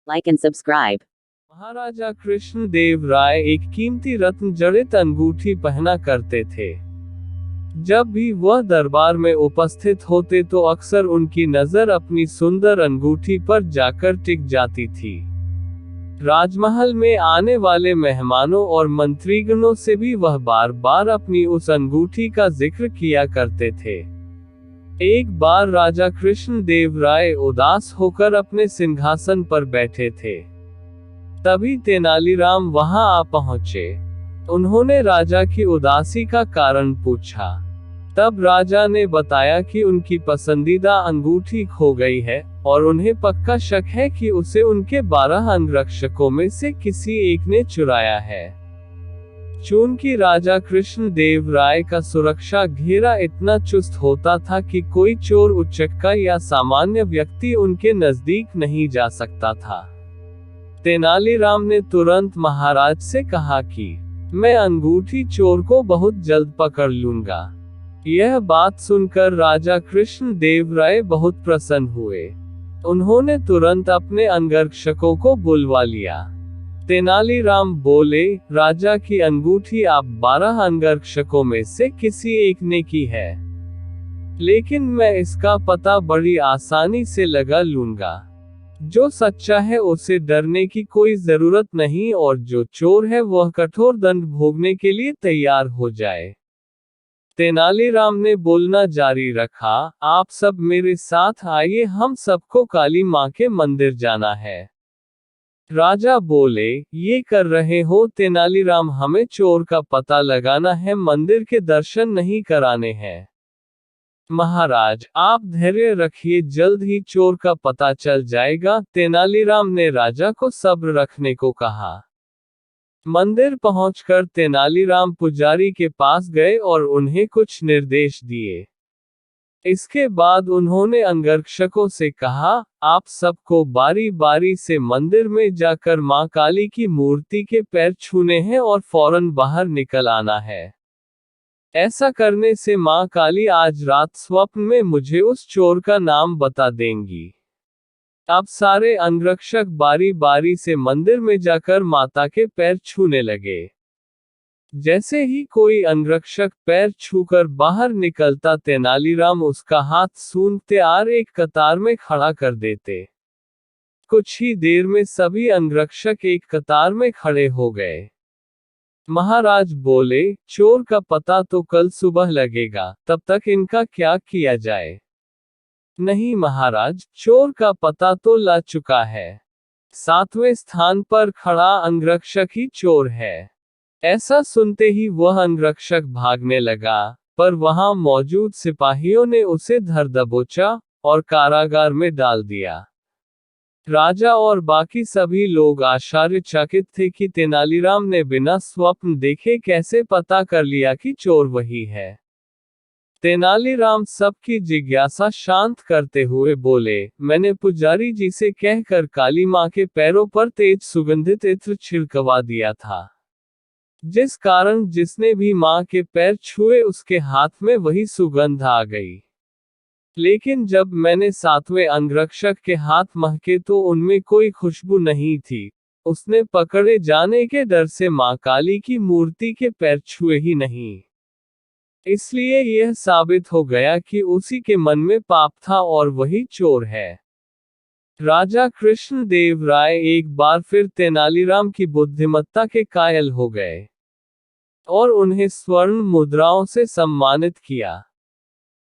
Like and subscribe. महाराजा कृष्ण देव राय एक कीमती रत्न जड़ित अंगूठी पहना करते थे। जब भी वह दरबार में उपस्थित होते तो अक्सर उनकी नजर अपनी सुंदर अंगूठी पर जाकर टिक जाती थी। राजमहल में आने वाले मेहमानों और मंत्रीगणों से भी वह बार बार अपनी उस अंगूठी का जिक्र किया करते थे। एक बार राजा कृष्ण देव राय उदास होकर अपने सिंहासन पर बैठे थे। तभी तेनालीराम वहां आ पहुंचे। उन्होंने राजा की उदासी का कारण पूछा। तब राजा ने बताया कि उनकी पसंदीदा अंगूठी खो गई है और उन्हें पक्का शक है कि उसे उनके 12 अंगरक्षकों में से किसी एक ने चुराया है। चूंकि राजा कृष्ण देव राय का सुरक्षा घेरा इतना चुस्त होता था कि कोई चोर उचक्का या सामान्य व्यक्ति उनके नजदीक नहीं जा सकता था। तेनालीराम ने तुरंत महाराज से कहा कि मैं अंगूठी चोर को बहुत जल्द पकड़ लूंगा। यह बात सुनकर राजा कृष्ण देव राय बहुत प्रसन्न हुए। उन्होंने तुरंत अपने अंगरक्षकों को बुलवा लिया। तेनालीराम बोले, राजा की अंगूठी आप 12 अंगरक्षकों में से किसी एक ने की है, लेकिन मैं इसका पता बड़ी आसानी से लगा लूंगा। जो सच्चा है उसे डरने की कोई जरूरत नहीं और जो चोर है वह कठोर दंड भोगने के लिए तैयार हो जाए। तेनालीराम ने बोलना जारी रखा, आप सब मेरे साथ आइए, हम सबको काली माँ के मंदिर जाना है। राजा बोले, ये कर रहे हो तेनालीराम, हमें चोर का पता लगाना है, मंदिर के दर्शन नहीं कराने हैं। महाराज आप धैर्य रखिए, जल्द ही चोर का पता चल जाएगा। तेनालीराम ने राजा को सब्र रखने को कहा। मंदिर पहुंचकर तेनालीराम पुजारी के पास गए और उन्हें कुछ निर्देश दिए। इसके बाद उन्होंने अंगरक्षकों से कहा, आप सबको बारी बारी से मंदिर में जाकर मां काली की मूर्ति के पैर छूने हैं और फौरन बाहर निकल आना है। ऐसा करने से मां काली आज रात स्वप्न में मुझे उस चोर का नाम बता देंगी। अब सारे अंगरक्षक बारी बारी से मंदिर में जाकर माता के पैर छूने लगे। जैसे ही कोई अंगरक्षक पैर छूकर बाहर निकलता तेनालीराम उसका हाथ सूंघते आर एक कतार में खड़ा कर देते। कुछ ही देर में सभी अंगरक्षक एक कतार में खड़े हो गए। महाराज बोले, चोर का पता तो कल सुबह लगेगा, तब तक इनका क्या किया जाए? नहीं महाराज, चोर का पता तो लग चुका है। 7वें स्थान पर खड़ा अंगरक्षक ही चोर है। ऐसा सुनते ही वह अंगरक्षक भागने लगा, पर वहां मौजूद सिपाहियों ने उसे धर दबोचा और कारागार में डाल दिया। राजा और बाकी सभी लोग आश्चर्यचकित थे कि तेनालीराम ने बिना स्वप्न देखे कैसे पता कर लिया कि चोर वही है। तेनालीराम सबकी जिज्ञासा शांत करते हुए बोले, मैंने पुजारी जी से कहकर काली मां के पैरों पर तेज सुगंधित इत्र छिड़कवा दिया था, जिस कारण जिसने भी मां के पैर छुए उसके हाथ में वही सुगंध आ गई। लेकिन जब मैंने 7वें अंगरक्षक के हाथ महके तो उनमें कोई खुशबू नहीं थी। उसने पकड़े जाने के डर से मां काली की मूर्ति के पैर छुए ही नहीं। इसलिए यह साबित हो गया कि उसी के मन में पाप था और वही चोर है। राजा कृष्ण देव राय एक बार फिर तेनालीराम की बुद्धिमत्ता के कायल हो गए और उन्हें स्वर्ण मुद्राओं से सम्मानित किया।